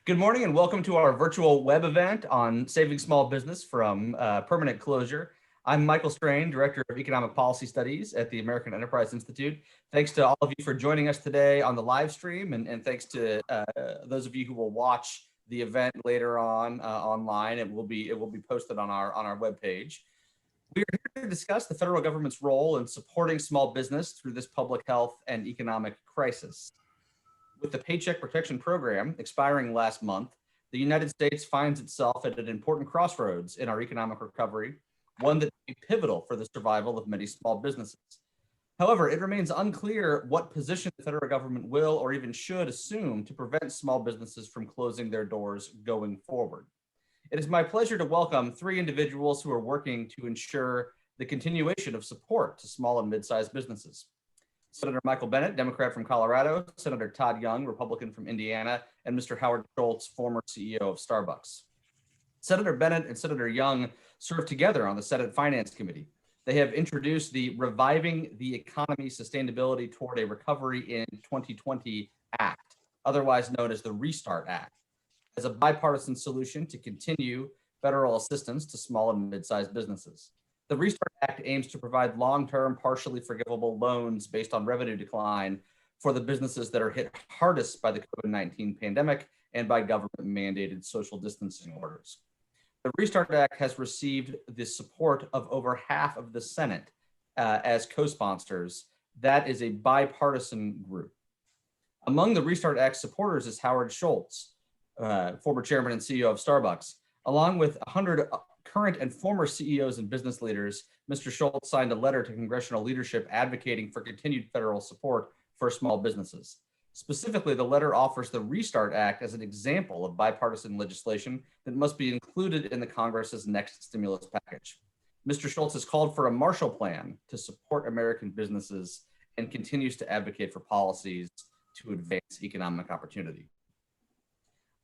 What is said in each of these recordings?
Good morning and welcome to our virtual web event on saving small business from permanent closure. I'm Michael Strain, Director of Economic Policy Studies at the American Enterprise Institute. Thanks to all of you for joining us today on the live stream, and thanks to those of you who will watch the event later on online. It will be posted on our webpage. We are here to discuss the federal government's role in supporting small business through this public health and economic crisis. With the Paycheck Protection Program expiring last month, the United States finds itself at an important crossroads in our economic recovery, one that may be pivotal for the survival of many small businesses. However, it remains unclear what position the federal government will or even should assume to prevent small businesses from closing their doors going forward. It is my pleasure to welcome three individuals who are working to ensure the continuation of support to small and mid-sized businesses. Senator Michael Bennet, Democrat from Colorado, Senator Todd Young, Republican from Indiana, and Mr. Howard Schultz, former CEO of Starbucks. Senator Bennet and Senator Young serve together on the Senate Finance Committee. They have introduced the Reviving the Economy Sustainability Toward a Recovery in 2020 Act, otherwise known as the Restart Act, as a bipartisan solution to continue federal assistance to small and mid-sized businesses. The Restart Act aims to provide long-term, partially forgivable loans based on revenue decline for the businesses that are hit hardest by the COVID-19 pandemic and by government-mandated social distancing orders. The Restart Act has received the support of over half of the Senate as co-sponsors. That is a bipartisan group. Among the Restart Act supporters is Howard Schultz, former chairman and CEO of Starbucks. Along with 100 current and former CEOs and business leaders, Mr. Schultz signed a letter to congressional leadership advocating for continued federal support for small businesses. Specifically, the letter offers the Restart Act as an example of bipartisan legislation that must be included in the Congress's next stimulus package. Mr. Schultz has called for a Marshall Plan to support American businesses and continues to advocate for policies to advance economic opportunity.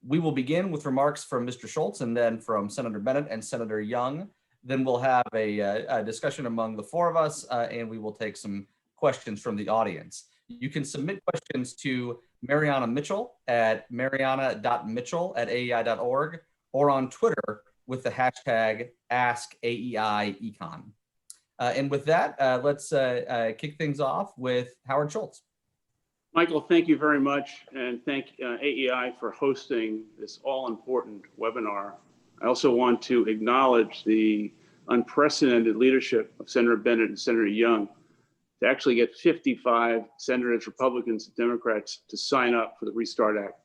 We will begin with remarks from Mr. Schultz and then from Senator Bennet and Senator Young. Then we'll have a discussion among the four of us, and we will take some questions from the audience. You can submit questions to Mariana Mitchell at mariana.mitchell@aei.org or on Twitter with the hashtag AskAEIEcon. And with that, let's kick things off with Howard Schultz. Michael, thank you very much, and thank AEI for hosting this all-important webinar. I also want to acknowledge the unprecedented leadership of Senator Bennet and Senator Young to actually get 55 senators, Republicans, and Democrats to sign up for the Restart Act.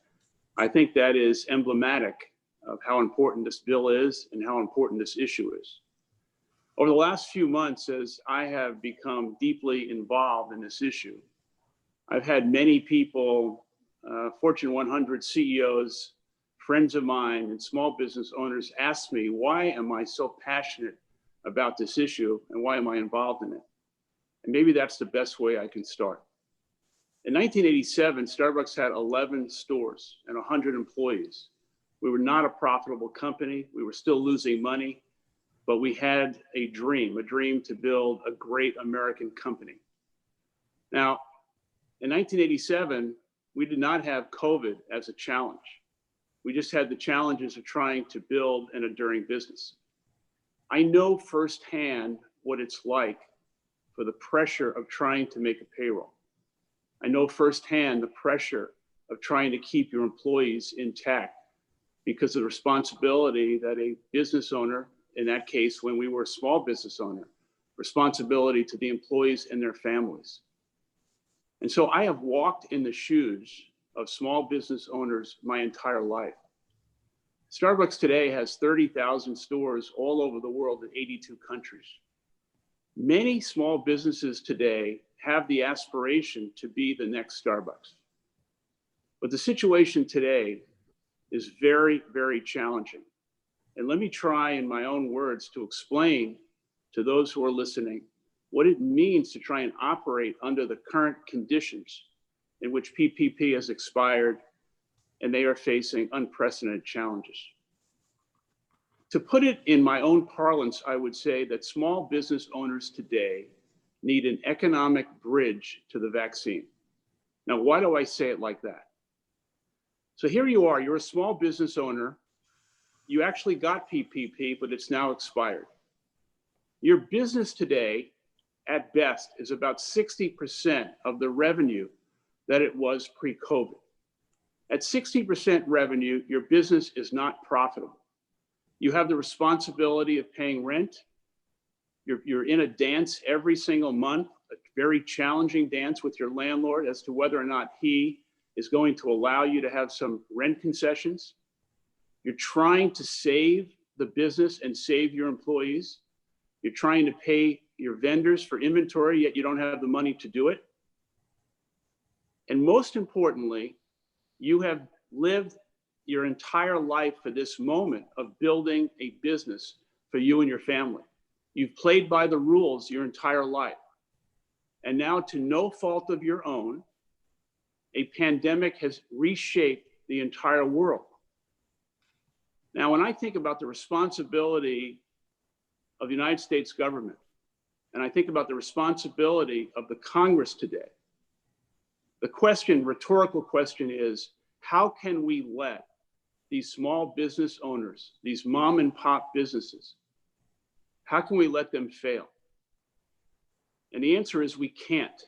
I think that is emblematic of how important this bill is and how important this issue is. Over the last few months, as I have become deeply involved in this issue, I've had many people, Fortune 100 CEOs, friends of mine, and small business owners ask me, why am I so passionate about this issue and why am I involved in it? And maybe that's the best way I can start. In 1987, Starbucks had 11 stores and 100 employees. We were not a profitable company. We were still losing money, but we had a dream to build a great American company. Now, in 1987, we did not have COVID as a challenge. We just had the challenges of trying to build an enduring business. I know firsthand what it's like for the pressure of trying to make a payroll. I know firsthand the pressure of trying to keep your employees intact because of the responsibility that a business owner, in that case, when we were a small business owner, responsibility to the employees and their families. And so I have walked in the shoes of small business owners my entire life. Starbucks today has 30,000 stores all over the world in 82 countries. Many small businesses today have the aspiration to be the next Starbucks. But the situation today is very, very challenging. And let me try in my own words to explain to those who are listening what it means to try and operate under the current conditions in which PPP has expired and they are facing unprecedented challenges. To put it in my own parlance, I would say that small business owners today need an economic bridge to the vaccine. Now, why do I say it like that? So here you are, you're a small business owner. You actually got PPP, but it's now expired. Your business today, at best, is about 60% of the revenue that it was pre-COVID. At 60% revenue, your business is not profitable. You have the responsibility of paying rent. You're in a dance every single month, a very challenging dance with your landlord as to whether or not he is going to allow you to have some rent concessions. You're trying to save the business and save your employees. You're trying to pay your vendors for inventory, yet you don't have the money to do it. And most importantly, you have lived your entire life for this moment of building a business for you and your family. You've played by the rules your entire life. And now, to no fault of your own, a pandemic has reshaped the entire world. Now, when I think about the responsibility of the United States government, and I think about the responsibility of the Congress today, the question, rhetorical question is, how can we let these small business owners, these mom and pop businesses, how can we let them fail? And the answer is we can't.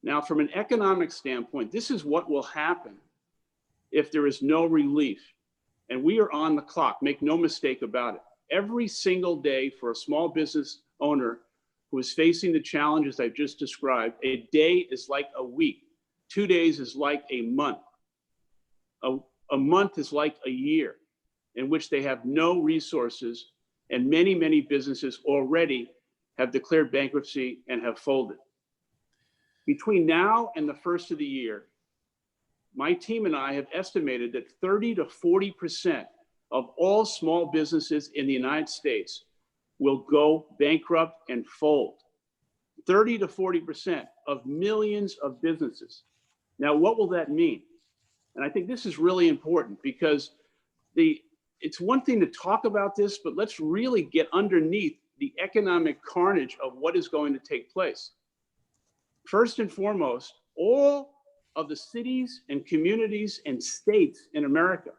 Now, from an economic standpoint, this is what will happen if there is no relief. And we are on the clock, make no mistake about it. Every single day for a small business owner who is facing the challenges I've just described, a day is like a week. 2 days is like a month. A month is like a year in which they have no resources, and many, many businesses already have declared bankruptcy and have folded. Between now and the first of the year, my team and I have estimated that 30 to 40% of all small businesses in the United States will go bankrupt and fold. 30 to 40% of millions of businesses. Now, what will that mean? And I think this is really important because it's one thing to talk about this, but let's really get underneath the economic carnage of what is going to take place. First and foremost, all of the cities and communities and states in America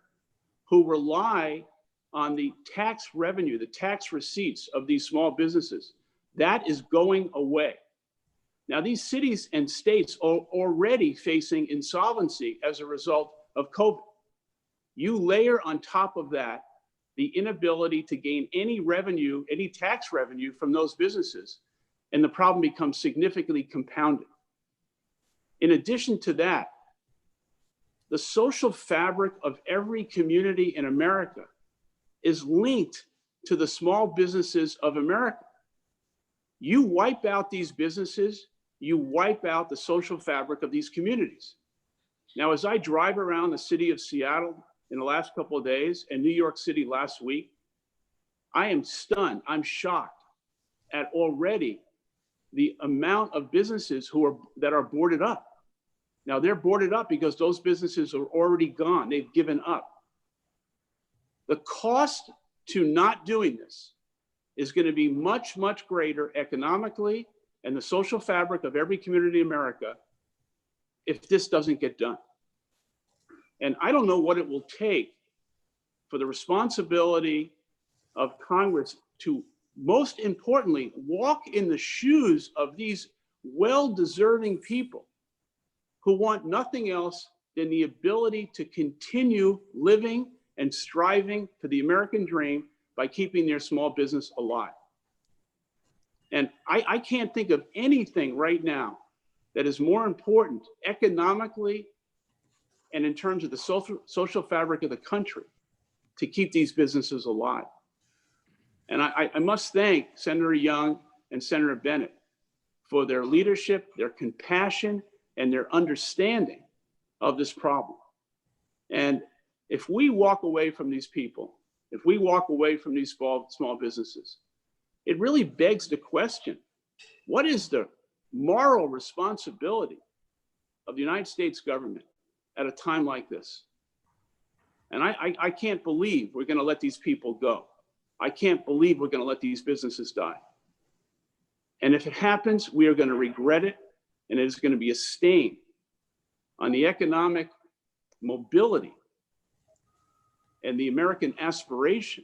who rely on the tax revenue, the tax receipts of these small businesses, that is going away. Now, these cities and states are already facing insolvency as a result of COVID. You layer on top of that the inability to gain any revenue, any tax revenue from those businesses, and the problem becomes significantly compounded. In addition to that, the social fabric of every community in America is linked to the small businesses of America. You wipe out these businesses, you wipe out the social fabric of these communities. Now, as I drive around the city of Seattle in the last couple of days and New York City last week, I am stunned, I'm shocked at already the amount of businesses that are boarded up. Now, they're boarded up because those businesses are already gone, they've given up. The cost to not doing this is going to be much, much greater economically and the social fabric of every community in America if this doesn't get done. And I don't know what it will take for the responsibility of Congress to, most importantly, walk in the shoes of these well-deserving people who want nothing else than the ability to continue living and striving for the American dream by keeping their small business alive. And I can't think of anything right now that is more important economically and in terms of the social fabric of the country to keep these businesses alive. And I must thank Senator Young and Senator Bennett for their leadership, their compassion, and their understanding of this problem. And if we walk away from these people, if we walk away from these small businesses, it really begs the question, what is the moral responsibility of the United States government at a time like this? And I can't believe we're going to let these people go. I can't believe we're going to let these businesses die. And if it happens, we are going to regret it, and it is going to be a stain on the economic mobility and the American aspiration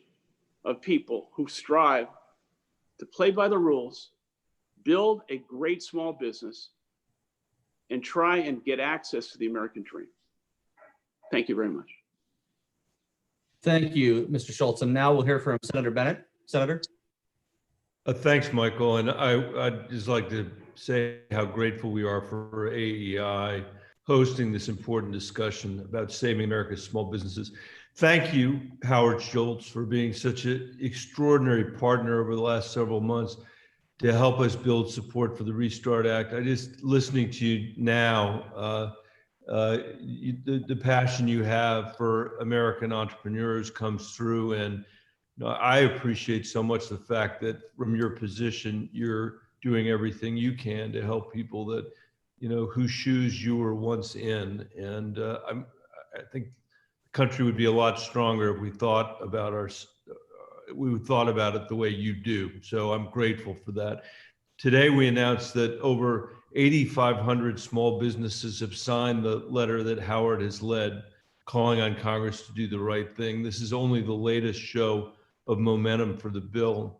of people who strive to play by the rules, build a great small business, and try and get access to the American dream. Thank you very much. Thank you, Mr. Schultz. And now we'll hear from Senator Bennett. Senator. Thanks, Michael. And I'd just like to say how grateful we are for AEI hosting this important discussion about saving America's small businesses. Thank you, Howard Schultz, for being such an extraordinary partner over the last several months to help us build support for the Restart Act. I just listening to you now, the passion you have for American entrepreneurs comes through, and I appreciate so much the fact that from your position, you're doing everything you can to help people that, whose shoes you were once in. And I think the country would be a lot stronger if we thought about it the way you do. So I'm grateful for that. Today, we announced that over 8,500 small businesses have signed the letter that Howard has led, calling on Congress to do the right thing. This is only the latest show of momentum for the bill,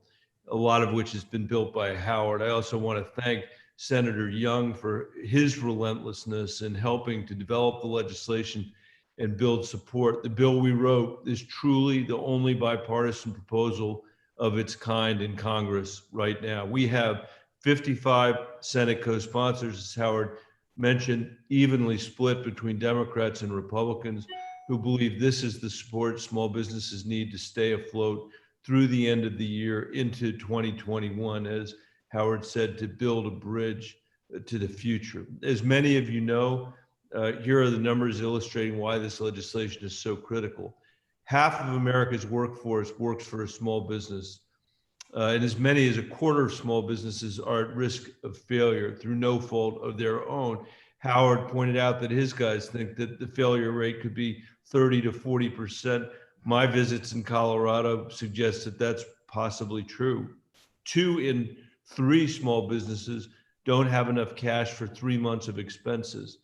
a lot of which has been built by Howard. I also want to thank Senator Young for his relentlessness in helping to develop the legislation and build support. The bill we wrote is truly the only bipartisan proposal of its kind in Congress right now. We have 55 Senate co-sponsors, as Howard mentioned, evenly split between Democrats and Republicans, who believe this is the support small businesses need to stay afloat through the end of the year into 2021, as Howard said, to build a bridge to the future. As many of you know, here are the numbers illustrating why this legislation is so critical. Half of America's workforce works for a small business, and as many as a quarter of small businesses are at risk of failure through no fault of their own. Howard pointed out that his guys think that the failure rate could be 30 to 40%. My visits in Colorado suggest that that's possibly true. 2 in 3 small businesses don't have enough cash for 3 months of expenses.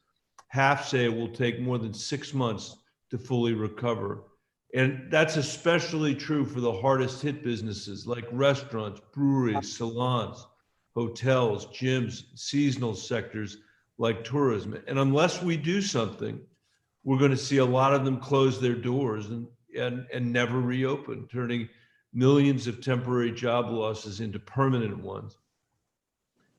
Half say it will take more than 6 months to fully recover. And that's especially true for the hardest hit businesses like restaurants, breweries, salons, hotels, gyms, seasonal sectors like tourism. And unless we do something, we're going to see a lot of them close their doors and never reopen, turning millions of temporary job losses into permanent ones.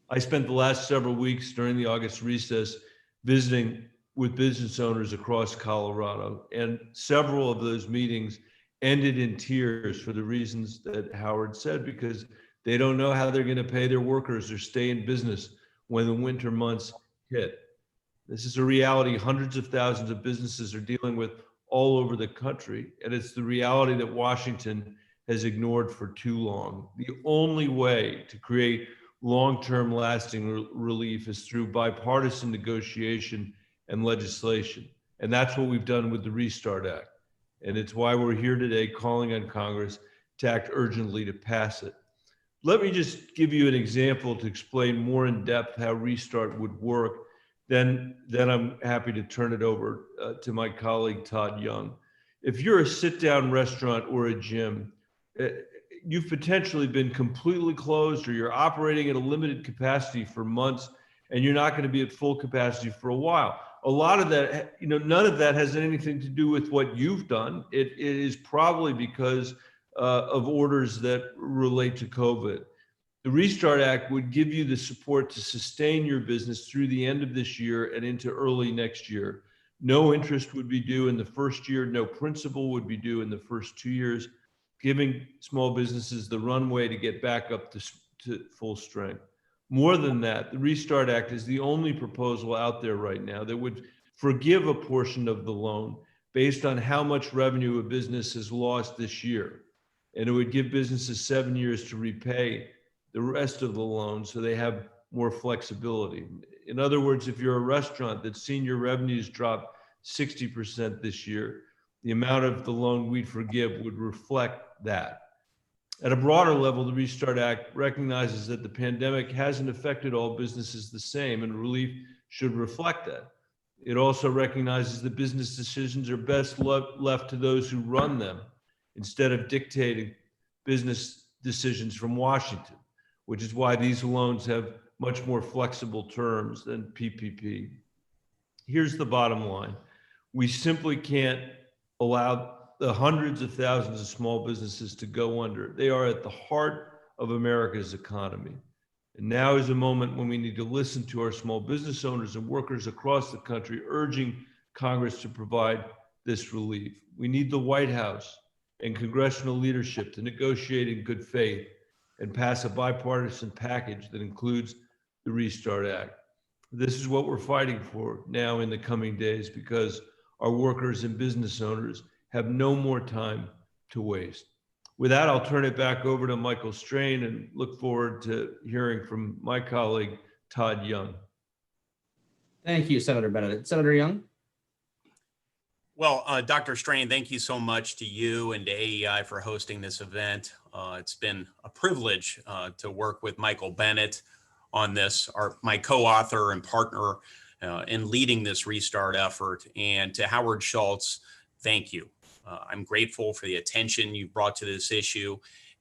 I spent the last several weeks during the August recess visiting with business owners across Colorado, and several of those meetings ended in tears for the reasons that Howard said, because they don't know how they're going to pay their workers or stay in business when the winter months hit. This is a reality hundreds of thousands of businesses are dealing with all over the country, and it's the reality that Washington has ignored for too long. The only way to create long-term lasting relief is through bipartisan negotiation and legislation. And that's what we've done with the Restart Act. And it's why we're here today calling on Congress to act urgently to pass it. Let me just give you an example to explain more in depth how Restart would work. Then I'm happy to turn it over to my colleague, Todd Young. If you're a sit-down restaurant or a gym, you've potentially been completely closed, or you're operating at a limited capacity for months, and you're not going to be at full capacity for a while. A lot of that, none of that has anything to do with what you've done. It is probably because of orders that relate to COVID. The Restart Act would give you the support to sustain your business through the end of this year and into early next year. No interest would be due in the first year. No principal would be due in the first 2 years, giving small businesses the runway to get back up to full strength. More than that, the Restart Act is the only proposal out there right now that would forgive a portion of the loan based on how much revenue a business has lost this year. And it would give businesses 7 years to repay the rest of the loan so they have more flexibility. In other words, if you're a restaurant that's seen your revenues drop 60% this year, the amount of the loan we'd forgive would reflect that. At a broader level, the Restart Act recognizes that the pandemic hasn't affected all businesses the same, and relief should reflect that. It also recognizes that business decisions are best left to those who run them instead of dictating business decisions from Washington, which is why these loans have much more flexible terms than PPP. Here's the bottom line. We simply can't allow the hundreds of thousands of small businesses to go under. They are at the heart of America's economy. And now is a moment when we need to listen to our small business owners and workers across the country, urging Congress to provide this relief. We need the White House and congressional leadership to negotiate in good faith and pass a bipartisan package that includes the Restart Act. This is what we're fighting for now in the coming days, because our workers and business owners have no more time to waste. With that, I'll turn it back over to Michael Strain and look forward to hearing from my colleague, Todd Young. Thank you, Senator Bennet. Senator Young? Well, Dr. Strain, thank you so much to you and to AEI for hosting this event. It's been a privilege to work with Michael Bennet on this, my co-author and partner in leading this restart effort. And to Howard Schultz, thank you. I'm grateful for the attention you brought to this issue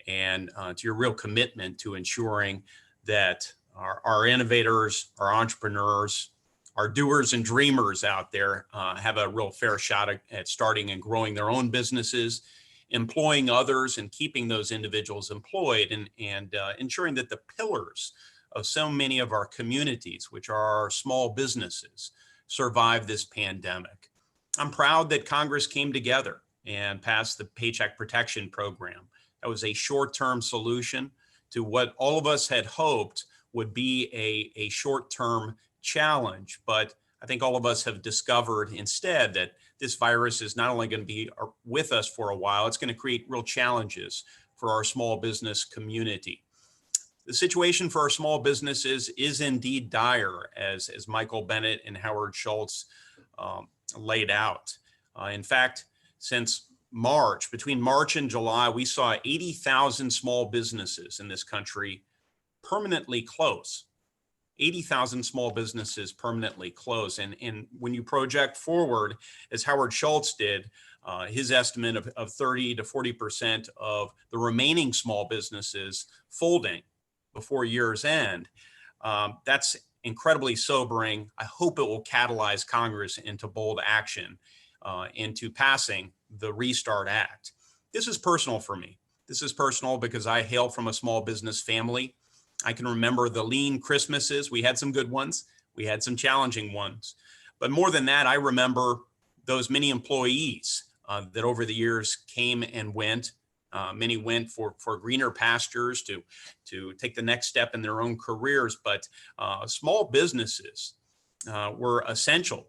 and to your real commitment to ensuring that our innovators, our entrepreneurs, our doers and dreamers out there have a real fair shot at starting and growing their own businesses, employing others and keeping those individuals employed, and ensuring that the pillars of so many of our communities, which are our small businesses, survive this pandemic. I'm proud that Congress came together and passed the Paycheck Protection Program. That was a short-term solution to what all of us had hoped would be a short-term challenge. But I think all of us have discovered instead that this virus is not only going to be with us for a while, it's going to create real challenges for our small business community. The situation for our small businesses is indeed dire, as Michael Bennet and Howard Schultz laid out. In fact, since March, between March and July, we saw 80,000 small businesses in this country permanently close. 80,000 small businesses permanently close. And when you project forward, as Howard Schultz did, his estimate of 30 to 40% of the remaining small businesses folding before year's end, that's incredibly sobering. I hope it will catalyze Congress into bold action, into passing the Restart Act. This is personal for me. This is personal because I hail from a small business family. I can remember the lean Christmases. We had some good ones. We had some challenging ones. But more than that, I remember those many employees that over the years came and went. Many went for greener pastures to take the next step in their own careers. But small businesses were essential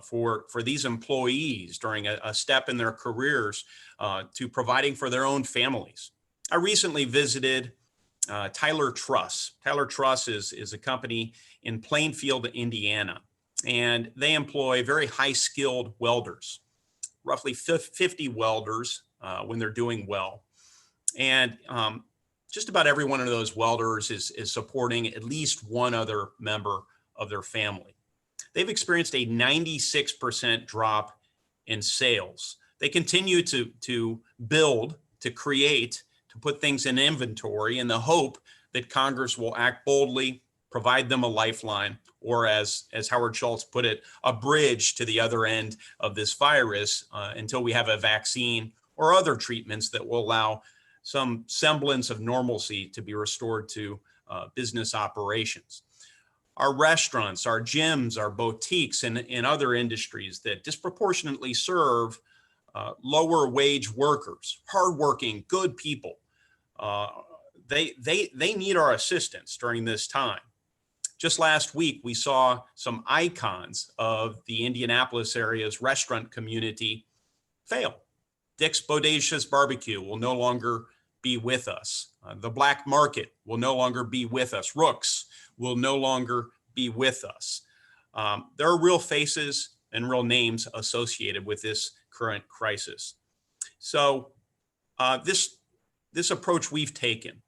for these employees during a step in their careers to providing for their own families. I recently visited Tyler Truss. Tyler Truss is a company in Plainfield, Indiana, and they employ very high-skilled welders, roughly 50 welders when they're doing well. And just about every one of those welders is supporting at least one other member of their family. They've experienced a 96% drop in sales. They continue to build, to create, to put things in inventory in the hope that Congress will act boldly, provide them a lifeline, or as Howard Schultz put it, a bridge to the other end of this virus until we have a vaccine or other treatments that will allow some semblance of normalcy to be restored to business operations. Our restaurants, our gyms, our boutiques, and other industries that disproportionately serve lower wage workers, hardworking, good people, they need our assistance during this time. Just last week, we saw some icons of the Indianapolis area's restaurant community fail. Dick's Bodacious Barbecue will no longer be with us. The Black Market will no longer be with us. Rook's will no longer be with us. There are real faces and real names associated with this current crisis. So this approach we've taken,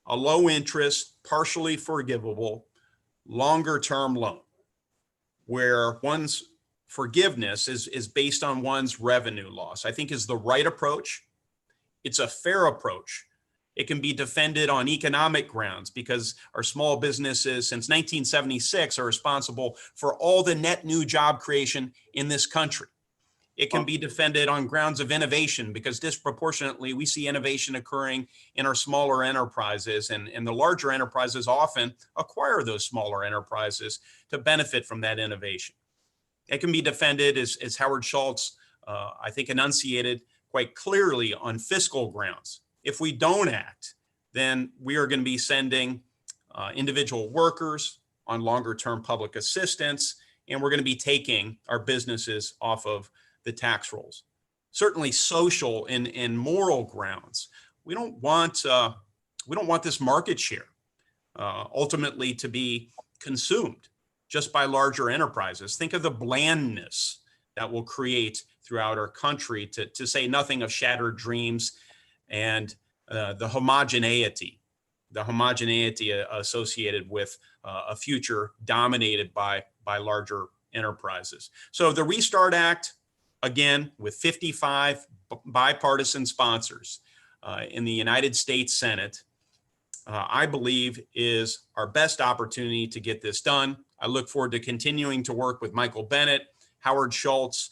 a low interest, partially forgivable, longer term loan. where one's forgiveness is based on one's revenue loss, I think is the right approach. It's a fair approach. It can be defended on economic grounds because our small businesses since 1976 are responsible for all the net new job creation in this country. It can be defended on grounds of innovation because disproportionately we see innovation occurring in our smaller enterprises, and the larger enterprises often acquire those smaller enterprises to benefit from that innovation. It can be defended as Howard Schultz, I think, enunciated quite clearly on fiscal grounds. If we don't act, then we are going to be sending individual workers on longer term public assistance, and we're going to be taking our businesses off of the tax rolls. Certainly social and moral grounds. We don't want this market share ultimately to be consumed just by larger enterprises. Think of the blandness that will create throughout our country, to say nothing of shattered dreams and the homogeneity associated with a future dominated by larger enterprises. So the Restart Act, again, with 55 bipartisan sponsors in the United States Senate, I believe is our best opportunity to get this done. I look forward to continuing to work with Michael Bennet, Howard Schultz,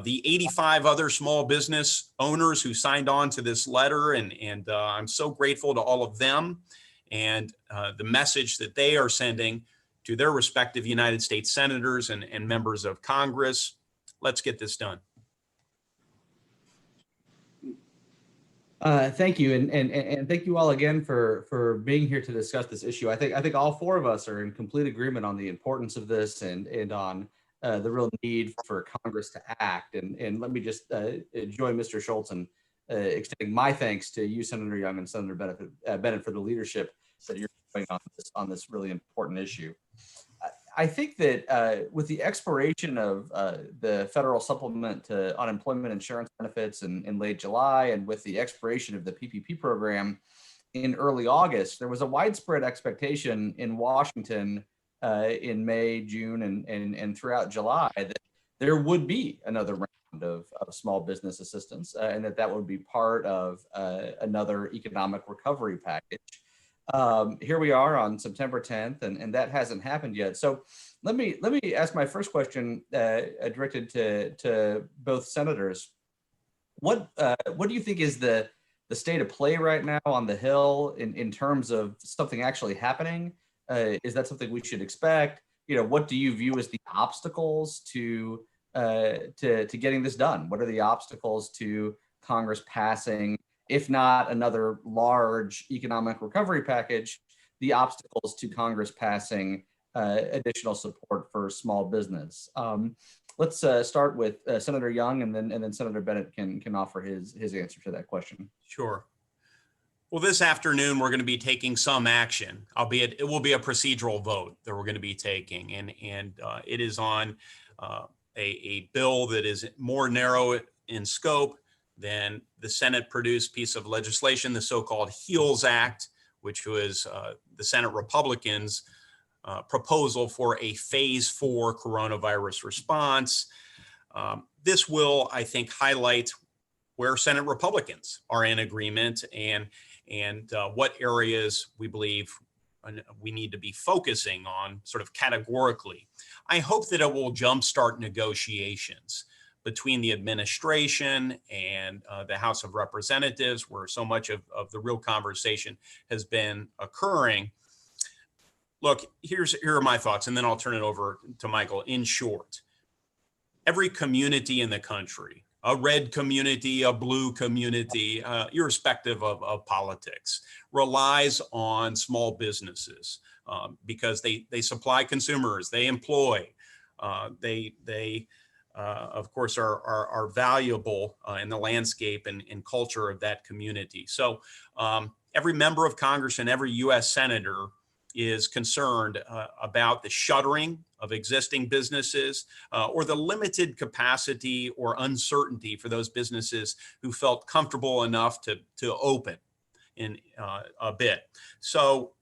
the 85 other small business owners who signed on to this letter, and I'm so grateful to all of them and the message that they are sending to their respective United States senators and members of Congress. Let's get this done. Thank you, and thank you all again for being here to discuss this issue. I think all four of us are in complete agreement on the importance of this and on the real need for Congress to act. And let me just join Mr. Schultz in extending my thanks to you, Senator Young, and Senator Bennett for the leadership that you're doing on this really important issue. I think that with the expiration of the federal supplement to unemployment insurance benefits in late July, and with the expiration of the PPP program in early August, there was a widespread expectation in Washington in May, June, and throughout July that there would be another round of small business assistance, and that would be part of another economic recovery package. Here we are on September 10th, and that hasn't happened yet. So let me ask my first question directed to both senators. What do you think is the state of play right now on the Hill in terms of something actually happening? Is that something we should expect? What do you view as the obstacles to getting this done? What are the obstacles to Congress passing, if not another large economic recovery package, the obstacles to Congress passing additional support for small business? Let's start with Senator Young, and then Senator Bennett can offer his answer to that question. Sure. Well, this afternoon, we're going to be taking some action, albeit it will be a procedural vote that we're going to be taking. And it is on a bill that is more narrow in scope than the Senate produced piece of legislation, the so-called HEALS Act, which was the Senate Republicans' proposal for a phase 4 coronavirus response. This will, I think, highlight where Senate Republicans are in agreement and what areas we believe we need to be focusing on sort of categorically. I hope that it will jumpstart negotiations between the administration and the House of Representatives, where so much of the real conversation has been occurring. Look, here are my thoughts, and then I'll turn it over to Michael. In short, every community in the country, a red community, a blue community, irrespective of politics, relies on small businesses because they supply consumers, they employ, they of course are valuable in the landscape and culture of that community. So every member of Congress and every U.S. senator is concerned about the shuttering of existing businesses or the limited capacity or uncertainty for those businesses who felt comfortable enough to open in a bit. So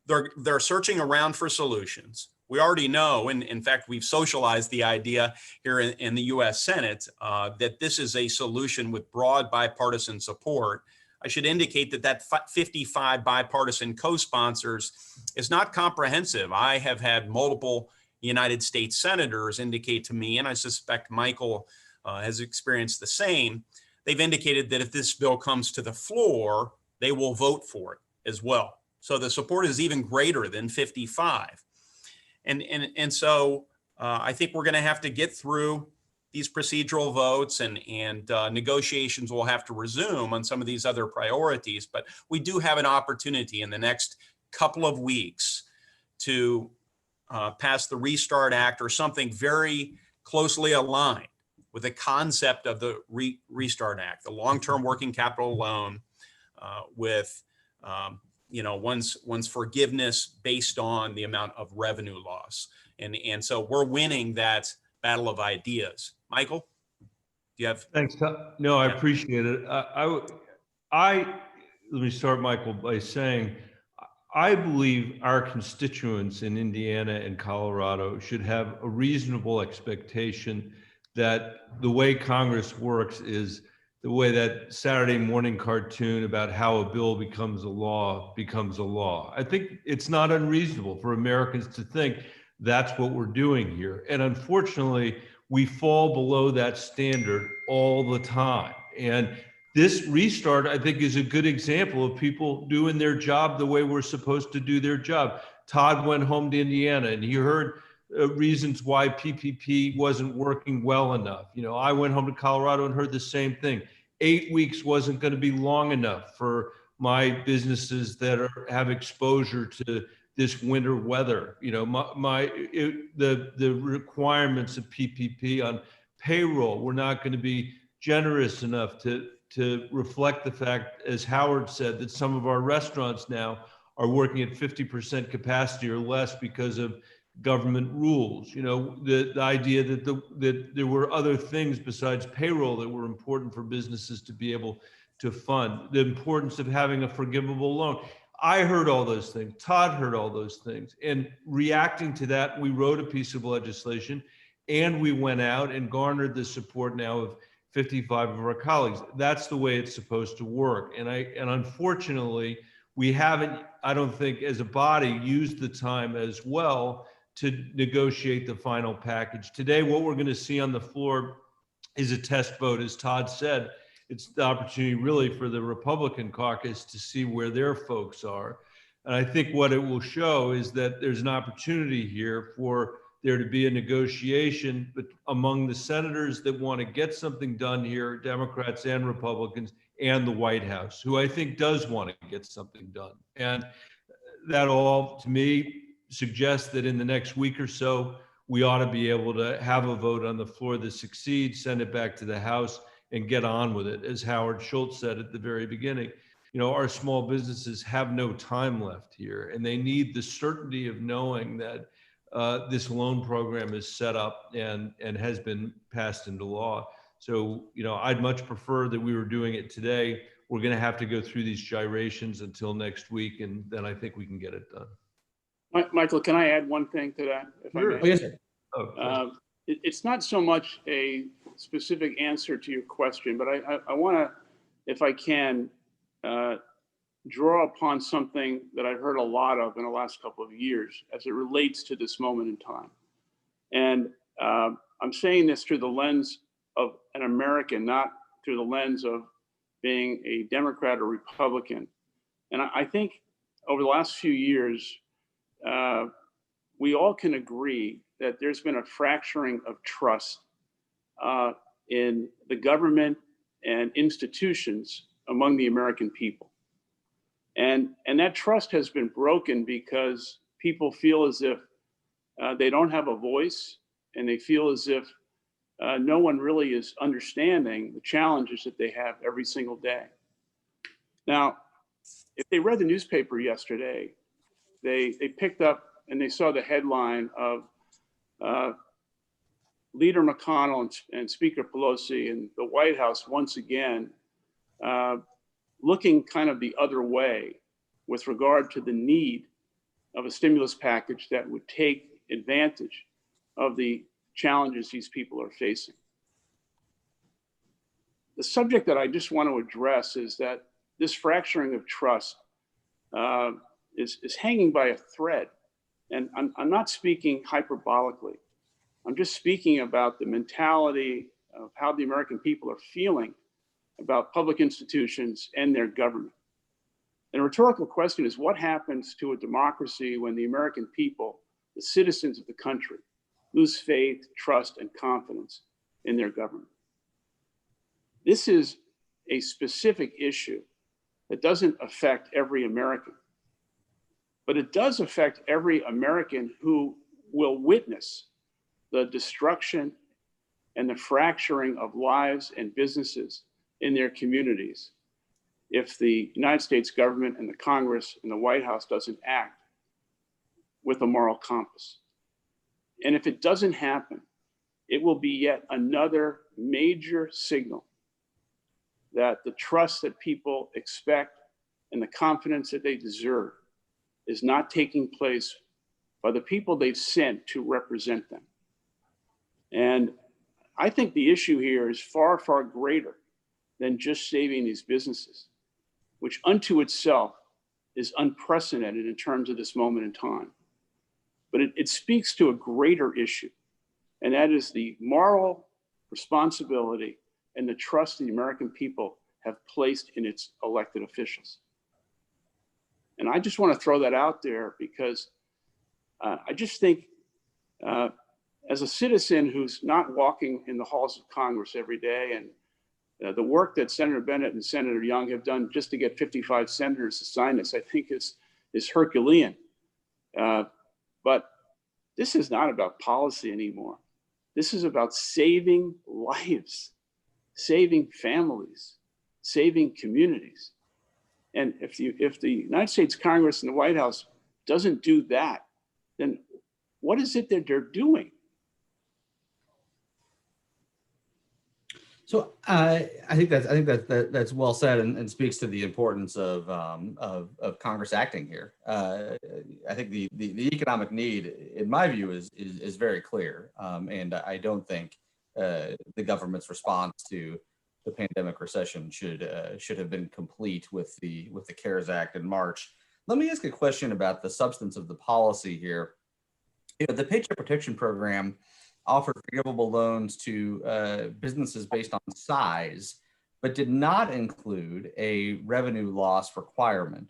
they're searching around for solutions. we already know, and in fact, we've socialized the idea here in the US Senate, that this is a solution with broad bipartisan support. I should indicate that 55 bipartisan co-sponsors is not comprehensive. I have had multiple United States senators indicate to me, and I suspect Michael has experienced the same. They've indicated that if this bill comes to the floor, they will vote for it as well. So the support is even greater than 55. And so I think we're going to have to get through these procedural votes, and negotiations will have to resume on some of these other priorities. But we do have an opportunity in the next couple of weeks to pass the Restart Act, or something very closely aligned with the concept of the Restart Act, the long-term working capital loan, with one's forgiveness based on the amount of revenue loss. And so we're winning that battle of ideas. Michael, do you have? Thanks. No, I appreciate it. Let me start, Michael, by saying, I believe our constituents in Indiana and Colorado should have a reasonable expectation that the way Congress works is the way that Saturday morning cartoon about how a bill becomes a law becomes a law. I think it's not unreasonable for Americans to think that's what we're doing here. And unfortunately, we fall below that standard all the time. And this restart, I think, is a good example of people doing their job the way we're supposed to do their job. Todd went home to Indiana and he heard reasons why PPP wasn't working well enough. I went home to Colorado and heard the same thing. 8 weeks wasn't going to be long enough for my businesses that have exposure to this winter weather. The requirements of PPP on payroll were not going to be generous enough to reflect the fact, as Howard said, that some of our restaurants now are working at 50% capacity or less because of government rules. The idea that there were other things besides payroll that were important for businesses to be able to fund, the importance of having a forgivable loan. I heard all those things. Todd heard all those things. And reacting to that, we wrote a piece of legislation, and we went out and garnered the support now of 55 of our colleagues. That's the way it's supposed to work. And unfortunately, we haven't, I don't think, as a body, used the time as well to negotiate the final package. Today, what we're going to see on the floor is a test vote. As Todd said, it's the opportunity really for the Republican caucus to see where their folks are. And I think what it will show is that there's an opportunity here for there to be a negotiation among the senators that want to get something done here, Democrats and Republicans, and the White House, who I think does want to get something done. And that all, to me, suggests that in the next week or so, we ought to be able to have a vote on the floor that succeeds, send it back to the House, and get on with it. As Howard Schultz said at the very beginning, our small businesses have no time left here, and they need the certainty of knowing that this loan program is set up and has been passed into law. So, I'd much prefer that we were doing it today. We're going to have to go through these gyrations until next week, and then I think we can get it done. Michael, can I add one thing to that? If Sure. I may? Oh, yes, sir. It's not so much a specific answer to your question, but I want to, if I can, draw upon something that I've heard a lot of in the last couple of years as it relates to this moment in time. And I'm saying this through the lens of an American, not through the lens of being a Democrat or Republican. And I think over the last few years, we all can agree that there's been a fracturing of trust in the government and institutions among the American people. And that trust has been broken because people feel as if they don't have a voice, and they feel as if no one really is understanding the challenges that they have every single day. Now, if they read the newspaper yesterday, they picked up and they saw the headline of Leader McConnell and Speaker Pelosi and the White House once again looking kind of the other way with regard to the need of a stimulus package that would take advantage of the challenges these people are facing. The subject that I just want to address is that this fracturing of trust is hanging by a thread. And I'm not speaking hyperbolically. I'm just speaking about the mentality of how the American people are feeling about public institutions and their government. And a rhetorical question is, what happens to a democracy when the American people, the citizens of the country, lose faith, trust, and confidence in their government? This is a specific issue that doesn't affect every American, but it does affect every American who will witness the destruction and the fracturing of lives and businesses in their communities if the United States government and the Congress and the White House doesn't act with a moral compass. And if it doesn't happen, it will be yet another major signal that the trust that people expect and the confidence that they deserve is not taking place by the people they've sent to represent them. And I think the issue here is far, far greater than just saving these businesses, which unto itself is unprecedented in terms of this moment in time. But it speaks to a greater issue, and that is the moral responsibility and the trust the American people have placed in its elected officials. And I just want to throw that out there because I just think as a citizen who's not walking in the halls of Congress every day, and the work that Senator Bennet and Senator Young have done just to get 55 senators to sign this, I think is Herculean. But this is not about policy anymore. This is about saving lives, saving families, saving communities. And if the United States Congress and the White House doesn't do that, then what is it that they're doing? So I think that's well said and speaks to the importance of Congress acting here. I think the economic need, in my view, is very clear, and I don't think the government's response to the pandemic recession should have been complete with the CARES Act in March. Let me ask a question about the substance of the policy here. The Paycheck Protection Program offered forgivable loans to businesses based on size, but did not include a revenue loss requirement.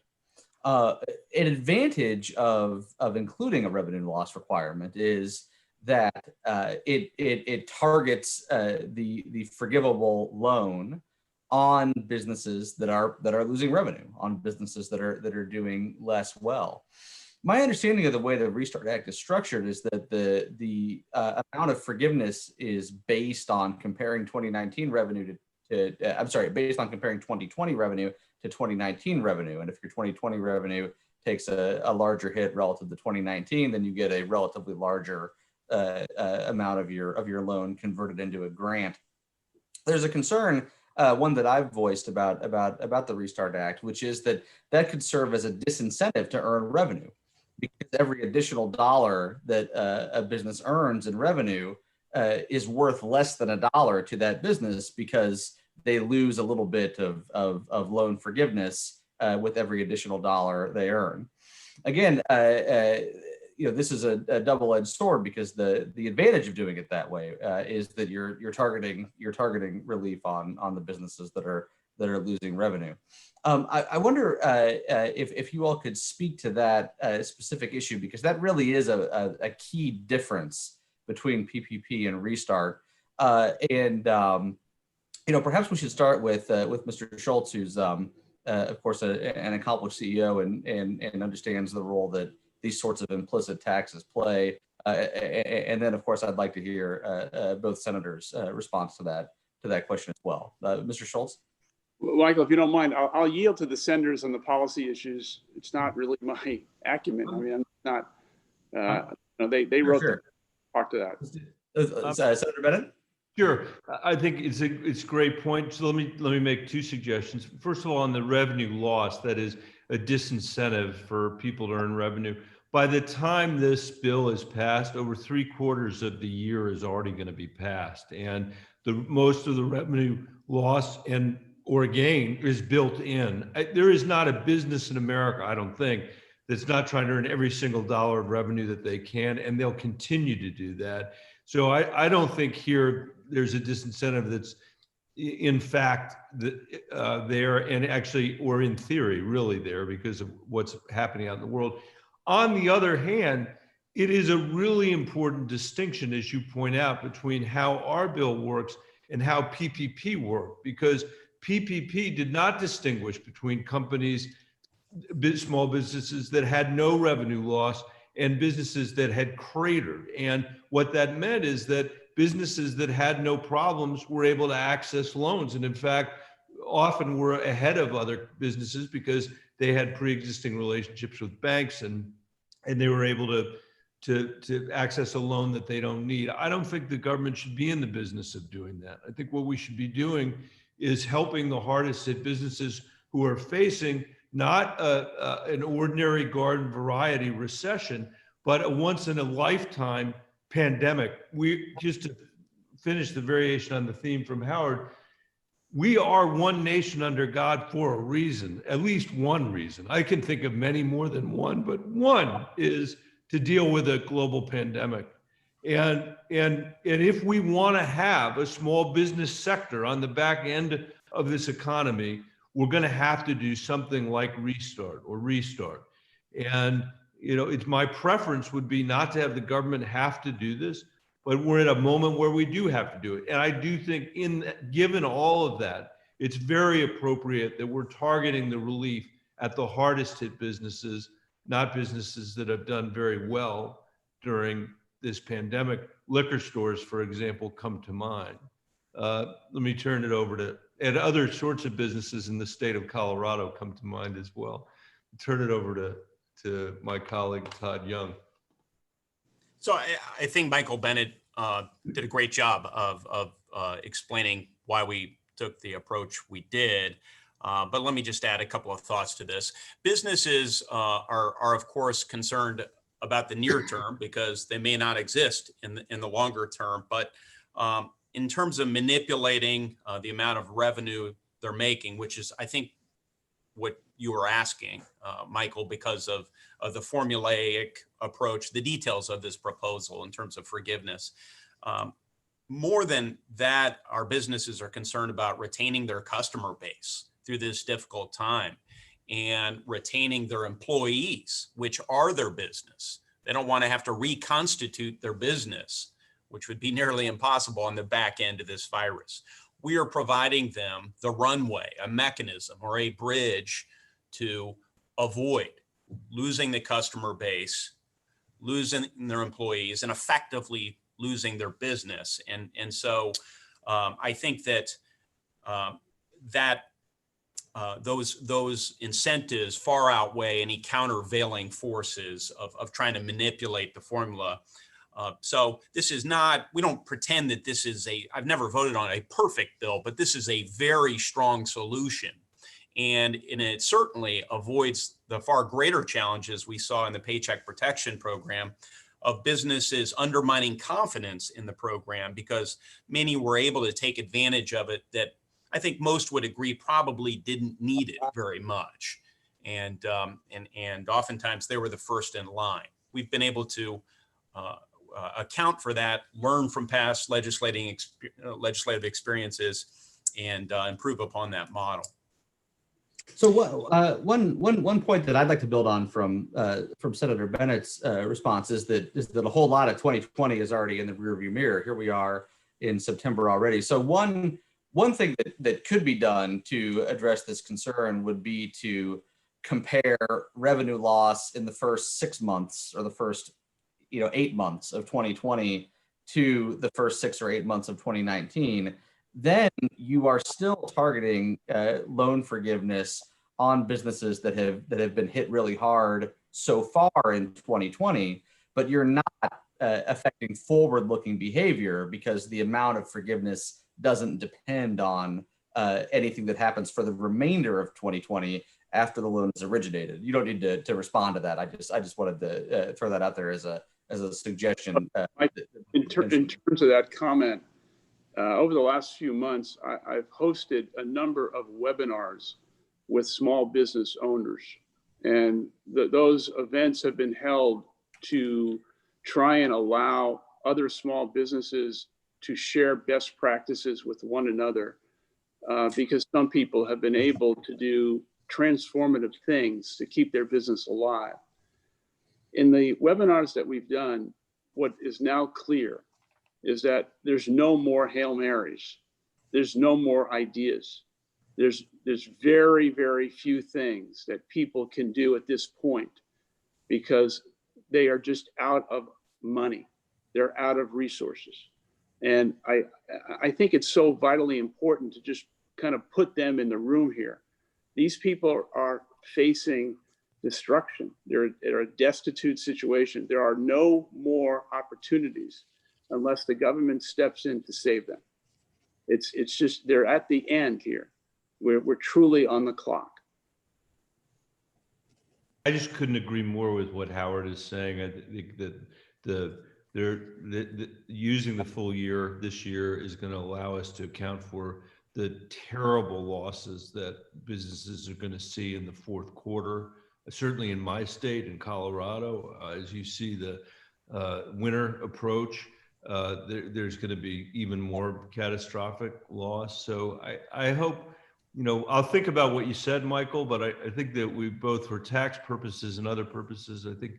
An advantage of including a revenue loss requirement is that it targets the forgivable loan on businesses that are losing revenue, on businesses that are doing less well. My understanding of the way the Restart Act is structured is that the amount of forgiveness is based on comparing 2019 revenue based on comparing 2020 revenue to 2019 revenue. And if your 2020 revenue takes a larger hit relative to 2019, then you get a relatively larger amount of your loan converted into a grant. There's a concern, one that I've voiced about the Restart Act, which is that could serve as a disincentive to earn revenue, because every additional dollar that a business earns in revenue is worth less than $1 to that business because they lose a little bit of loan forgiveness with every additional dollar they earn. Again, this is a double-edged sword, because the advantage of doing it that way is that you're targeting relief on the businesses that are losing revenue. I wonder if you all could speak to that specific issue, because that really is a key difference between PPP and Restart. Perhaps we should start with Mr. Schultz, who's of course an accomplished CEO and understands the role that these sorts of implicit taxes play. And then, of course, I'd like to hear both senators' response to that question as well. Mr. Schultz? Michael, if you don't mind, I'll yield to the senators on the policy issues. It's not really my acumen. I mean, I'm not, they wrote Sure. Talk to that. Senator Bennett? Sure. I think it's a great point. So let me make two suggestions. First of all, on the revenue loss, that is a disincentive for people to earn revenue. by the time this bill is passed, over 3/4 of the year is already going to be passed. And most of the revenue loss and or gain is built in. There is not a business in America, I don't think, that's not trying to earn every single dollar of revenue that they can, and they'll continue to do that. So I don't think here there's a disincentive that's in fact there, and actually, or in theory, really there because of what's happening out in the world. On the other hand, it is a really important distinction, as you point out, between how our bill works and how PPP worked, because PPP did not distinguish between companies, small businesses that had no revenue loss and businesses that had cratered. And what that meant is that businesses that had no problems were able to access loans. And in fact, often were ahead of other businesses because they had pre-existing relationships with banks and they were able to access a loan that they don't need. I don't think the government should be in the business of doing that. I think what we should be doing is helping the hardest hit businesses who are facing not an ordinary garden variety recession, but a once in a lifetime pandemic. We just to finish the variation on the theme from Howard, we are one nation under God for a reason, at least one reason. I can think of many more than one, but one is to deal with a global pandemic. And if we want to have a small business sector on the back end of this economy, we're going to have to do something like restart. And it's my preference would be not to have the government have to do this, but we're at a moment where we do have to do it. And I do think given all of that, it's very appropriate that we're targeting the relief at the hardest hit businesses, not businesses that have done very well during this pandemic. Liquor stores, for example, come to mind. Let me turn it over and other sorts of businesses in the state of Colorado come to mind as well. Turn it over to my colleague, Todd Young. So I think Michael Bennett did a great job of explaining why we took the approach we did. But let me just add a couple of thoughts to this. Businesses are of course concerned about the near term because they may not exist in the longer term. But in terms of manipulating the amount of revenue they're making, which is I think what you were asking, Michael, because of the formulaic approach, the details of this proposal in terms of forgiveness. More than that, our businesses are concerned about retaining their customer base through this difficult time and retaining their employees, which are their business. They don't want to have to reconstitute their business, which would be nearly impossible on the back end of this virus. We are providing them the runway, a mechanism or a bridge to avoid losing the customer base, losing their employees, and effectively losing their business. And so I think that those incentives far outweigh any countervailing forces of trying to manipulate the formula. So this is not, we don't pretend that this is I've never voted on a perfect bill, but this is a very strong solution. And it certainly avoids the far greater challenges we saw in the Paycheck Protection Program of businesses undermining confidence in the program because many were able to take advantage of it that I think most would agree probably didn't need it very much. And oftentimes they were the first in line. We've been able to account for that, learn from past legislative experiences, and improve upon that model. So one point that I'd like to build on from Senator Bennett's response is that a whole lot of 2020 is already in the rearview mirror. Here we are in September already. So one thing that could be done to address this concern would be to compare revenue loss in the first 6 months or the first 8 months of 2020 to the first 6 or 8 months of 2019. Then you are still targeting loan forgiveness on businesses that have been hit really hard so far in 2020, but you're not affecting forward-looking behavior because the amount of forgiveness doesn't depend on anything that happens for the remainder of 2020 after the loan is originated. You don't need to respond to that. I just wanted to throw that out there as a suggestion. In terms of that comment, over the last few months, I've hosted a number of webinars with small business owners, and those events have been held to try and allow other small businesses to share best practices with one another, because some people have been able to do transformative things to keep their business alive. In the webinars that we've done, what is now clear is that there's no more Hail Marys. There's no more ideas. There's very, very few things that people can do at this point because they are just out of money. They're out of resources. And I think it's so vitally important to just kind of put them in the room here. These people are facing destruction. They're a destitute situation. There are no more opportunities unless the government steps in to save them. It's just, they're at the end here. We're truly on the clock. I just couldn't agree more with what Howard is saying. I think that using the full year this year is going to allow us to account for the terrible losses that businesses are going to see in the fourth quarter. Certainly in my state, in Colorado, as you see the winter approach, there's going to be even more catastrophic loss. So I hope, I'll think about what you said, Michael, but I think that we both, for tax purposes and other purposes, I think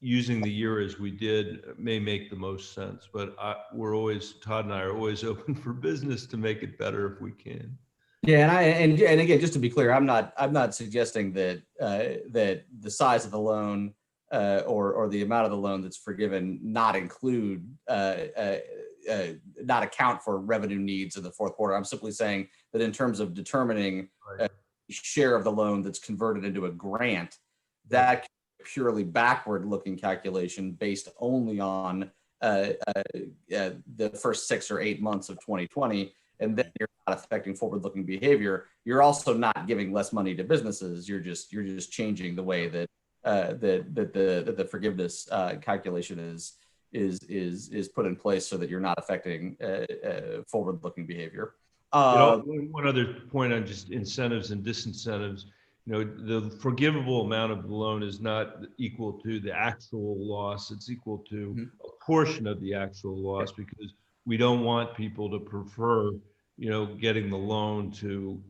using the year as we did may make the most sense. But Todd and I are always open for business to make it better if we can. Yeah, and again, just to be clear, I'm not suggesting that that the size of the loan or the amount of the loan that's forgiven not include not account for revenue needs in the fourth quarter. I'm simply saying that in terms of determining share of the loan that's converted into a grant, that purely backward-looking calculation based only on the first 6 or 8 months of 2020. And then you're not affecting forward-looking behavior. You're also not giving less money to businesses. You're just changing the way that the forgiveness calculation is put in place so that you're not affecting forward-looking behavior. One other point on just incentives and disincentives. The forgivable amount of the loan is not equal to the actual loss. It's equal to a portion of the actual loss, because we don't want people to prefer, getting the loan to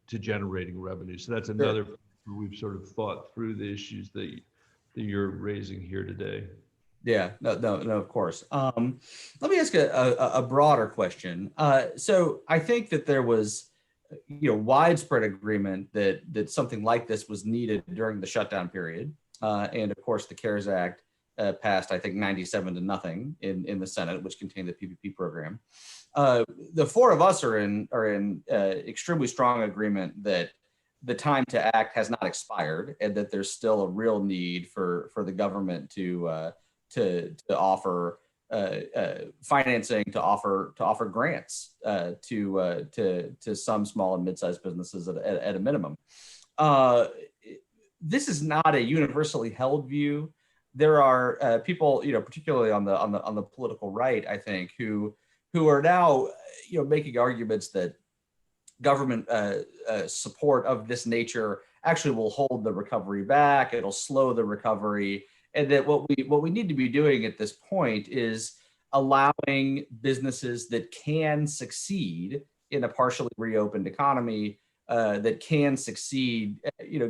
generating revenue. So that's another, we've sort of thought through the issues that you're raising here today. Yeah, no, of course. Let me ask a broader question. So I think that there was, widespread agreement that something like this was needed during the shutdown period. And of course, the CARES Act passed, I think, 97-0 in the Senate, which contained the PPP program. The four of us are in extremely strong agreement that the time to act has not expired, and that there's still a real need for the government to offer financing, to offer grants to some small and mid-sized businesses at a minimum. This is not a universally held view. There are people, particularly on the political right, I think, who are now making arguments that government support of this nature actually will hold the recovery back. It'll slow the recovery. And that what we need to be doing at this point is allowing businesses that can succeed in a partially reopened economy, that can succeed,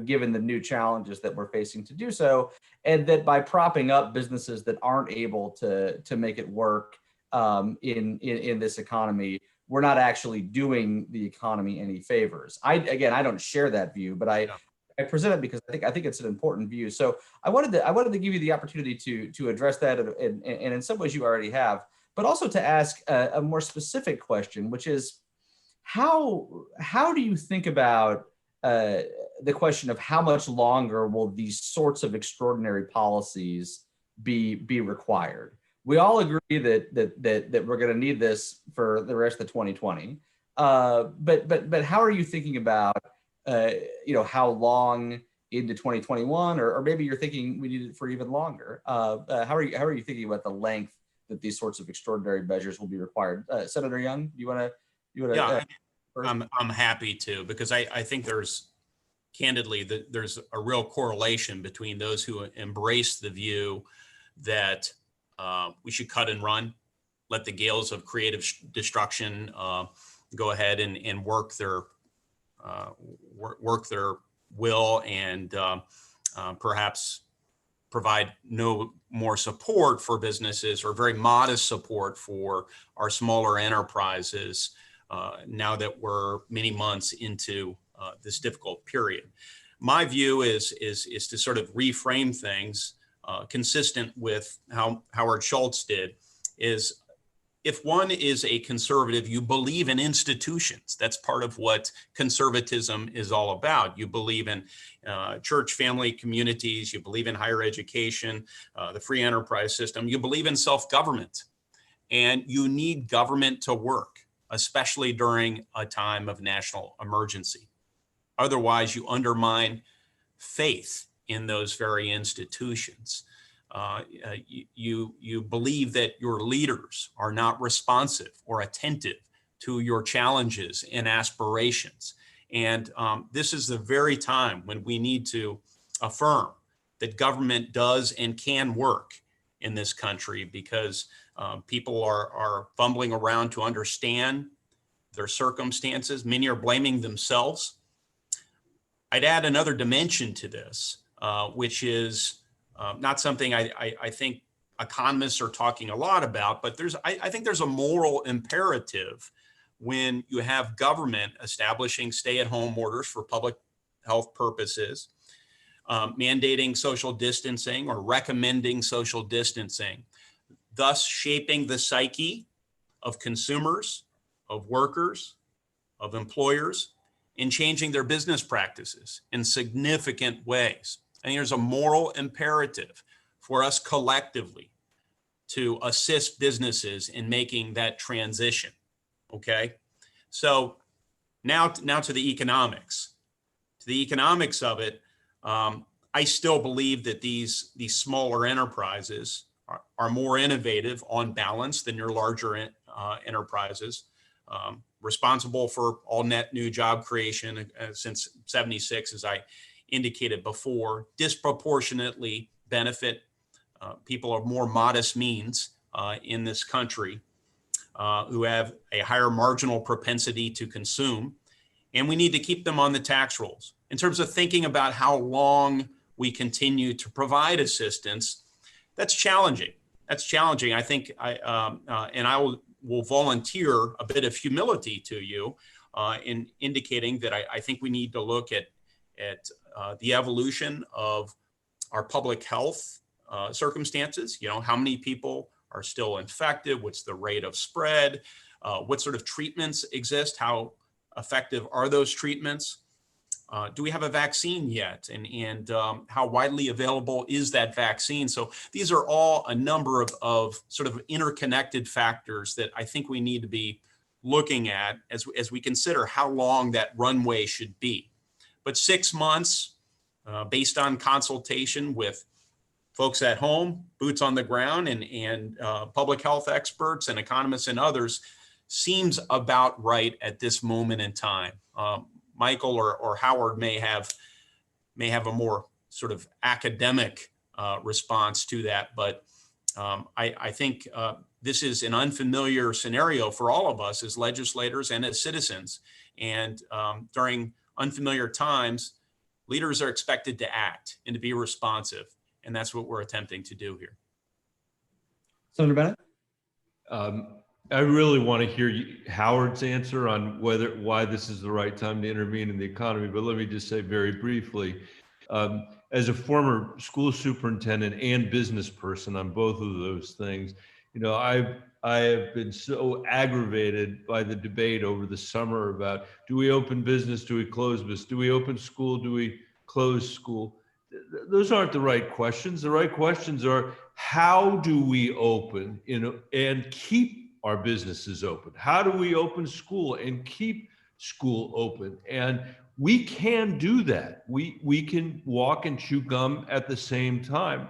given the new challenges that we're facing, to do so, and that by propping up businesses that aren't able to make it work in this economy, we're not actually doing the economy any favors. I don't share that view, but I present it because I think it's an important view. So I wanted to give you the opportunity to address that, and in some ways you already have, but also to ask a more specific question, which is how do you think about the question of how much longer will these sorts of extraordinary policies be required? We all agree that we're going to need this for the rest of 2020, but how are you thinking about how long into 2021, or maybe you're thinking we need it for even longer. How are you thinking about the length that these sorts of extraordinary measures will be required? Senator Young, you want to? Yeah, I'm happy to, because I think candidly, there's a real correlation between those who embrace the view that we should cut and run, let the gales of creative destruction go ahead and work their will, and perhaps provide no more support for businesses, or very modest support for our smaller enterprises now that we're many months into this difficult period. My view is to sort of reframe things consistent with how Howard Schultz did. Is if one is a conservative, you believe in institutions. That's part of what conservatism is all about. You believe in church, family, communities. You believe in higher education, the free enterprise system. You believe in self-government. And you need government to work, especially during a time of national emergency. Otherwise, you undermine faith in those very institutions. You believe that your leaders are not responsive or attentive to your challenges and aspirations. And this is the very time when we need to affirm that government does and can work in this country, because people are fumbling around to understand their circumstances. Many are blaming themselves. I'd add another dimension to this, which is not something I think economists are talking a lot about, but I think there's a moral imperative when you have government establishing stay-at-home orders for public health purposes, mandating social distancing or recommending social distancing, thus shaping the psyche of consumers, of workers, of employers, and changing their business practices in significant ways. I think there's a moral imperative for us collectively to assist businesses in making that transition. Okay, so now to the economics. To the economics of it, I still believe that these smaller enterprises are more innovative on balance than your larger enterprises. Responsible for all net new job creation since '76, as I indicated before, disproportionately benefit people of more modest means in this country who have a higher marginal propensity to consume. And we need to keep them on the tax rolls. In terms of thinking about how long we continue to provide assistance, that's challenging. That's challenging. I think I will volunteer a bit of humility to you in indicating that I think we need to look at the evolution of our public health circumstances. How many people are still infected? What's the rate of spread? What sort of treatments exist? How effective are those treatments? Do we have a vaccine yet? And how widely available is that vaccine? So these are all a number of sort of interconnected factors that I think we need to be looking at as we consider how long that runway should be. But 6 months, based on consultation with folks at home, boots on the ground, and public health experts and economists and others, seems about right at this moment in time. Michael or Howard may have a more sort of academic response to that, but I think this is an unfamiliar scenario for all of us as legislators and as citizens. And during unfamiliar times, leaders are expected to act and to be responsive, and that's what we're attempting to do here. Senator Bennett? I really want to hear Howard's answer on why this is the right time to intervene in the economy, but let me just say very briefly, as a former school superintendent and business person on both of those things, I have been so aggravated by the debate over the summer about, do we open business, do we close business, do we open school, do we close school? Those aren't the right questions. The right questions are, how do we open and keep our businesses open? How do we open school and keep school open? And we can do that. We can walk and chew gum at the same time.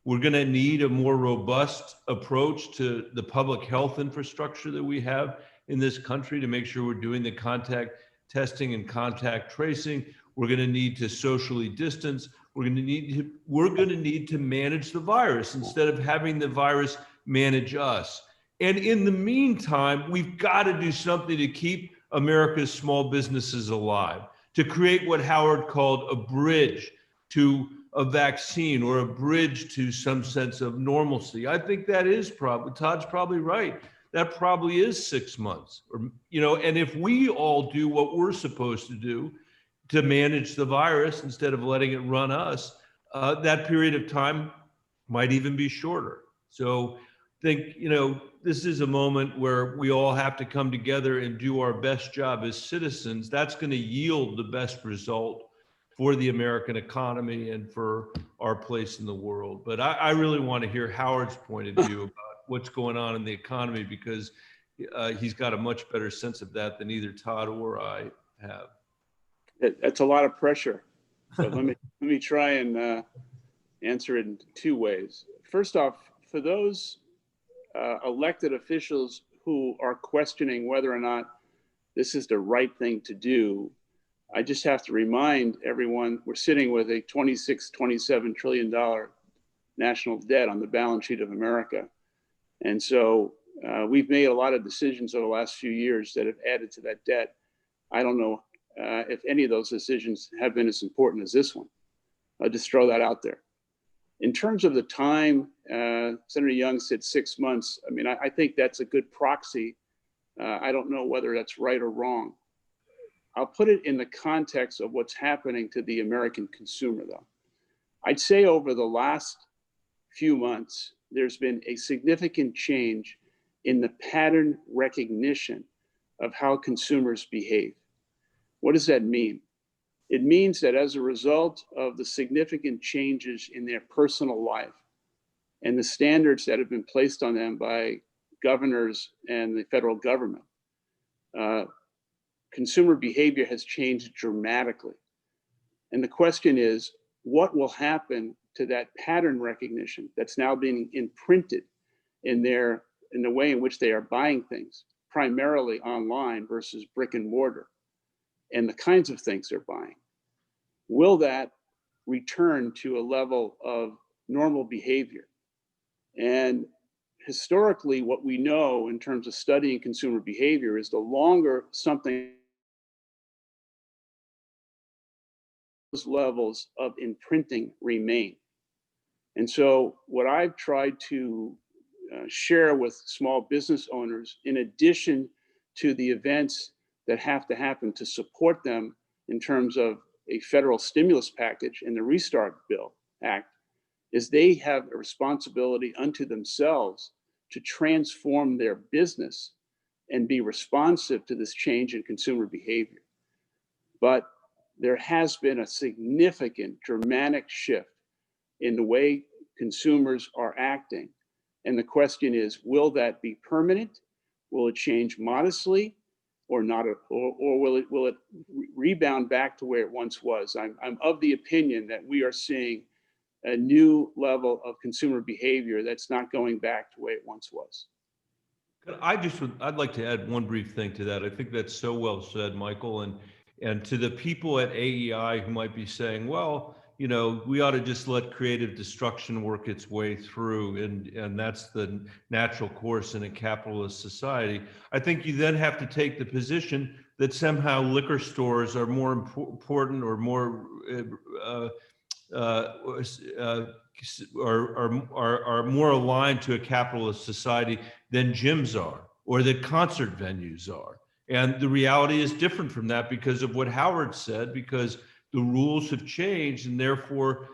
We're going to need a more robust approach to the public health infrastructure that we have in this country to make sure we're doing the contact testing and contact tracing. We're going to need to socially distance. We're going to need to manage the virus instead of having the virus manage us. And in the meantime, we've got to do something to keep America's small businesses alive, to create what Howard called a bridge to a vaccine or a bridge to some sense of normalcy. I think that is probably, Todd's probably right. That probably is 6 months, or, and if we all do what we're supposed to do to manage the virus instead of letting it run us, that period of time might even be shorter. So I think, this is a moment where we all have to come together and do our best job as citizens. That's going to yield the best result for the American economy and for our place in the world. But I really want to hear Howard's point of view about what's going on in the economy, because he's got a much better sense of that than either Todd or I have. That's a lot of pressure. So let me try and answer it in two ways. First off, for those elected officials who are questioning whether or not this is the right thing to do, I just have to remind everyone we're sitting with a $26, $27 trillion national debt on the balance sheet of America. And so we've made a lot of decisions over the last few years that have added to that debt. I don't know if any of those decisions have been as important as this one. I'll just throw that out there. In terms of the time, Senator Young said 6 months. I mean, I think that's a good proxy. I don't know whether that's right or wrong. I'll put it in the context of what's happening to the American consumer, though. I'd say over the last few months, there's been a significant change in the pattern recognition of how consumers behave. What does that mean? It means that as a result of the significant changes in their personal life and the standards that have been placed on them by governors and the federal government, consumer behavior has changed dramatically. And the question is, what will happen to that pattern recognition that's now being imprinted in the way in which they are buying things, primarily online versus brick and mortar, and the kinds of things they're buying? Will that return to a level of normal behavior? And historically, what we know in terms of studying consumer behavior is the longer something, those levels of imprinting remain. And so what I've tried to share with small business owners, in addition to the events that have to happen to support them in terms of a federal stimulus package and the Restart Act, is they have a responsibility unto themselves to transform their business and be responsive to this change in consumer behavior. But there has been a significant, dramatic shift in the way consumers are acting. And the question is, will that be permanent? Will it change modestly? Or not, or will it rebound back to where it once was? I'm of the opinion that we are seeing a new level of consumer behavior that's not going back to the way it once was. I'd like to add one brief thing to that. I think that's so well said, Michael. And to the people at AEI who might be saying, well, we ought to just let creative destruction work its way through, and that's the natural course in a capitalist society. I think you then have to take the position that somehow liquor stores are more important or more are more aligned to a capitalist society than gyms are, or that concert venues are. And the reality is different from that because of what Howard said, because the rules have changed, and therefore,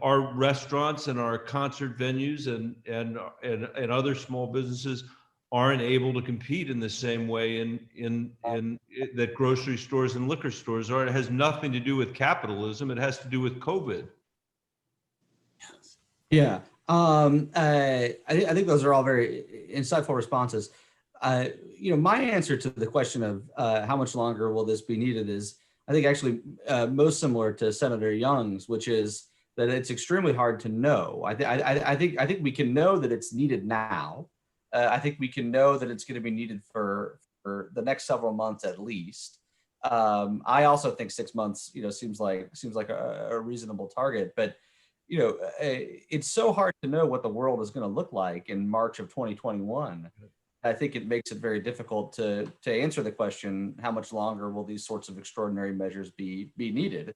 our restaurants and our concert venues and other small businesses aren't able to compete in the same way in that grocery stores and liquor stores are. It has nothing to do with capitalism. It has to do with COVID. Yeah, I think those are all very insightful responses. My answer to the question of how much longer will this be needed is, I think actually most similar to Senator Young's, which is that it's extremely hard to know. I think we can know that it's needed now. I think we can know that it's going to be needed for the next several months at least. I also think 6 months, seems like a reasonable target. But it's so hard to know what the world is going to look like in March of 2021. I think it makes it very difficult to answer the question, how much longer will these sorts of extraordinary measures be needed?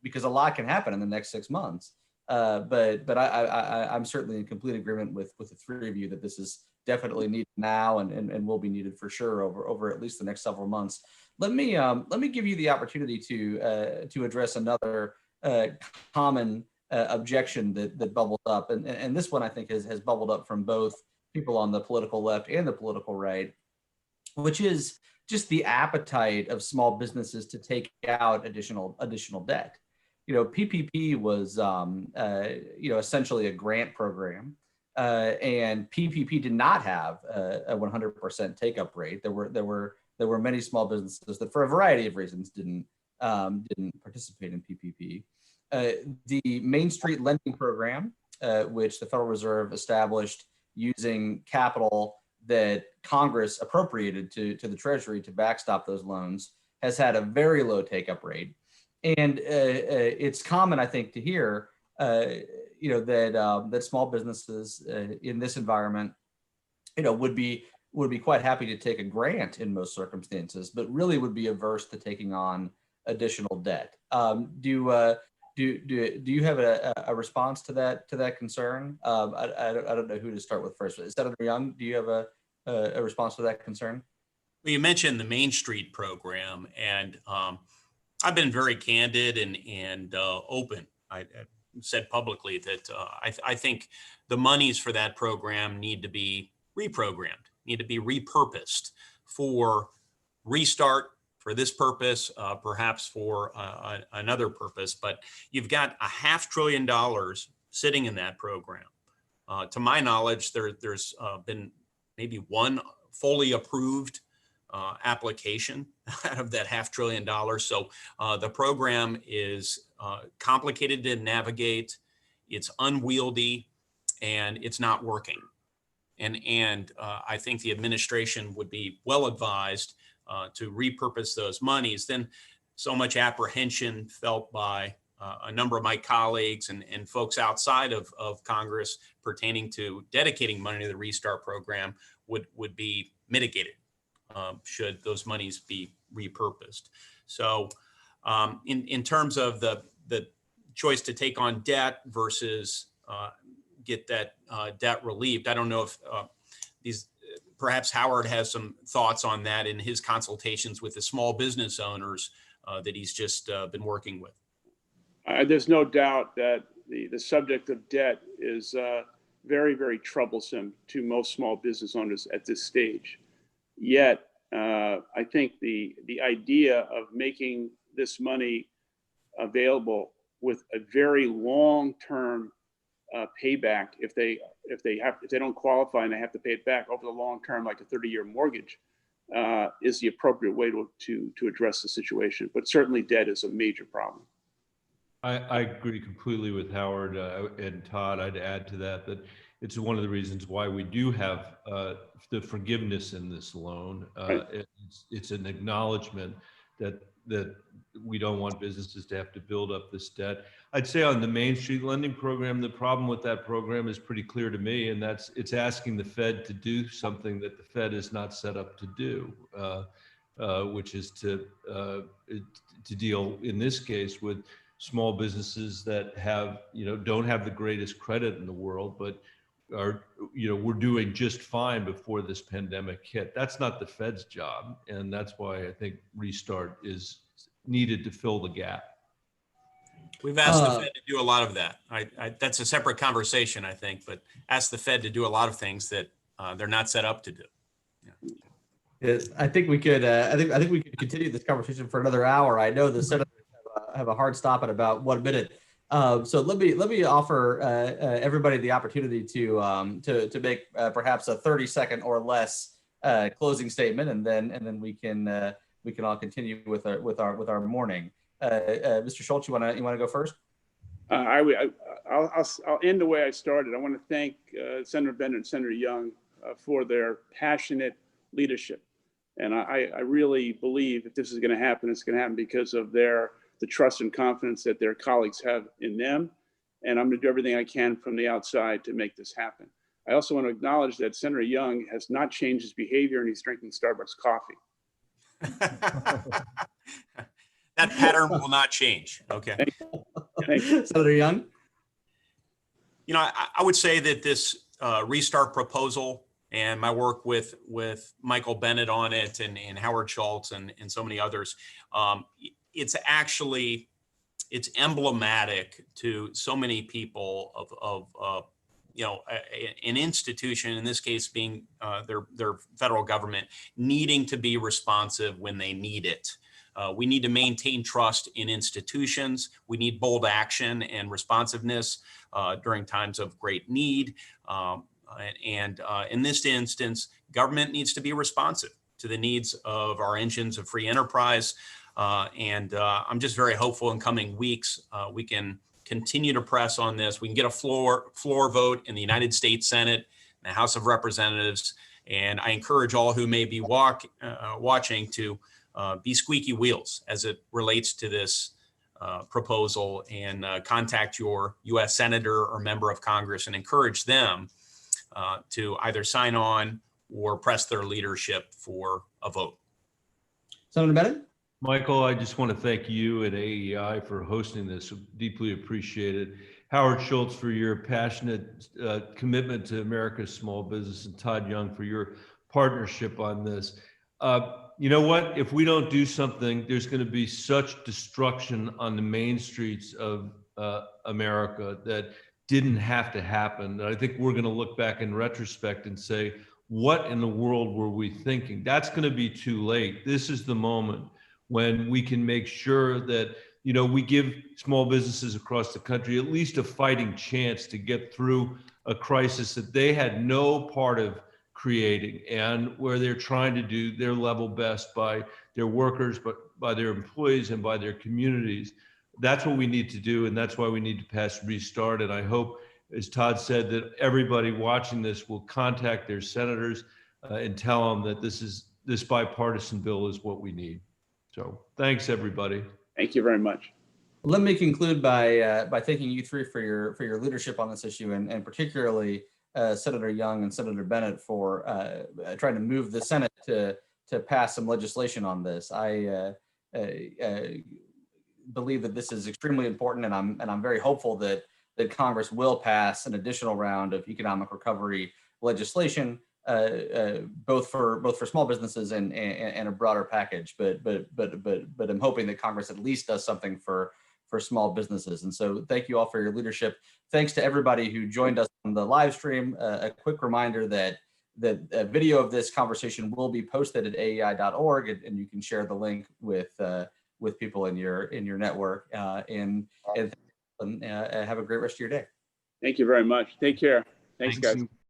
Because a lot can happen in the next 6 months. But I'm certainly in complete agreement with the three of you that this is definitely needed now and will be needed for sure over at least the next several months. Let me give you the opportunity to address another common objection that bubbled up, and this one I think has bubbled up from both people on the political left and the political right, which is just the appetite of small businesses to take out additional debt. PPP was essentially a grant program, and PPP did not have a 100% take-up rate. There were many small businesses that, for a variety of reasons, didn't participate in PPP. The Main Street Lending Program, which the Federal Reserve established using capital that Congress appropriated to the Treasury to backstop those loans, has had a very low take-up rate. And it's common, I think, to hear, that small businesses in this environment, would be quite happy to take a grant in most circumstances, but really would be averse to taking on additional debt. Do you have a response to that concern? I don't know who to start with first. Senator Young, do you have a response to that concern? Well, you mentioned the Main Street program, and I've been very candid and open. I said publicly that I think the monies for that program need to be reprogrammed, need to be repurposed for restart, for this purpose, perhaps for another purpose. But you've got $500 billion sitting in that program. To my knowledge, there's been maybe one fully approved application out of that $500 billion. So the program is complicated to navigate, it's unwieldy, and it's not working. And I think the administration would be well advised to repurpose those monies. Then so much apprehension felt by a number of my colleagues and folks outside of Congress pertaining to dedicating money to the Restart program would be mitigated should those monies be repurposed. So in terms of the choice to take on debt versus get that debt relieved, I don't know if perhaps Howard has some thoughts on that in his consultations with the small business owners that he's just been working with. There's no doubt that the subject of debt is very, very troublesome to most small business owners at this stage. Yet, I think the idea of making this money available with a very long-term payback, if they don't qualify and they have to pay it back over the long term, like a 30-year mortgage, is the appropriate way to address the situation. But certainly, debt is a major problem. I agree completely with Howard and Todd. I'd add to that it's one of the reasons why we do have the forgiveness in this loan. Right. It's an acknowledgement that we don't want businesses to have to build up this debt. I'd say on the Main Street Lending Program, the problem with that program is pretty clear to me, and it's asking the Fed to do something that the Fed is not set up to do, which is to deal in this case with small businesses that don't have the greatest credit in the world, but are, we're doing just fine before this pandemic hit. That's not the Fed's job. And that's why I think Restart is needed to fill the gap. We've asked the Fed to do a lot of that. That's a separate conversation, I think, but ask the Fed to do a lot of things that they're not set up to do. Yeah. Yes, I think we could. I think we could continue this conversation for another hour. I know the senators have a hard stop at about 1 minute. So let me offer everybody the opportunity to make perhaps a 30-second or less closing statement, and then we can we can all continue with our morning. Mr. Schultz, you want to go first? I'll end the way I started. I want to thank Senator Bennet and Senator Young for their passionate leadership. And I really believe if this is going to happen, it's going to happen because of the trust and confidence that their colleagues have in them. And I'm going to do everything I can from the outside to make this happen. I also want to acknowledge that Senator Young has not changed his behavior and he's drinking Starbucks coffee. That pattern will not change. Okay. Thank you. Senator Young? You know, I would say that this restart proposal and my work with Michael Bennett on it and Howard Schultz and so many others, it's emblematic to so many people of an institution, in this case being their federal government, needing to be responsive when they need it. We need to maintain trust in institutions. We need bold action and responsiveness during times of great need. And in this instance, government needs to be responsive to the needs of our engines of free enterprise. And I'm just very hopeful in coming weeks we can continue to press on this. We can get a floor vote in the United States Senate, and the House of Representatives. And I encourage all who may be watching to be squeaky wheels as it relates to this proposal, and contact your U.S. Senator or member of Congress and encourage them to either sign on or press their leadership for a vote. Senator Bennett? Michael, I just want to thank you and AEI for hosting this. Deeply appreciated. Howard Schultz for your passionate commitment to America's small business, and Todd Young for your partnership on this. You know what? If we don't do something, there's going to be such destruction on the main streets of America that didn't have to happen. And I think we're going to look back in retrospect and say, what in the world were we thinking? That's going to be too late. This is the moment when we can make sure that, you know, we give small businesses across the country at least a fighting chance to get through a crisis that they had no part of creating, and where they're trying to do their level best by their workers, but by their employees and by their communities. That's what we need to do, and that's why we need to pass Restart. And I hope, as Todd said, that everybody watching this will contact their senators and tell them that this bipartisan bill is what we need. So thanks, everybody. Thank you very much. Let me conclude by thanking you three for your leadership on this issue, and particularly Senator Young and Senator Bennett for trying to move the Senate to pass some legislation on this. I believe that this is extremely important, and I'm very hopeful that Congress will pass an additional round of economic recovery legislation, both for small businesses and a broader package. But I'm hoping that Congress at least does something for small businesses. And so thank you all for your leadership. Thanks to everybody who joined us on the live stream. A quick reminder that a video of this conversation will be posted at aei.org, and you can share the link with people in your network. And have a great rest of your day. Thank you very much. Take care. Thanks, guys.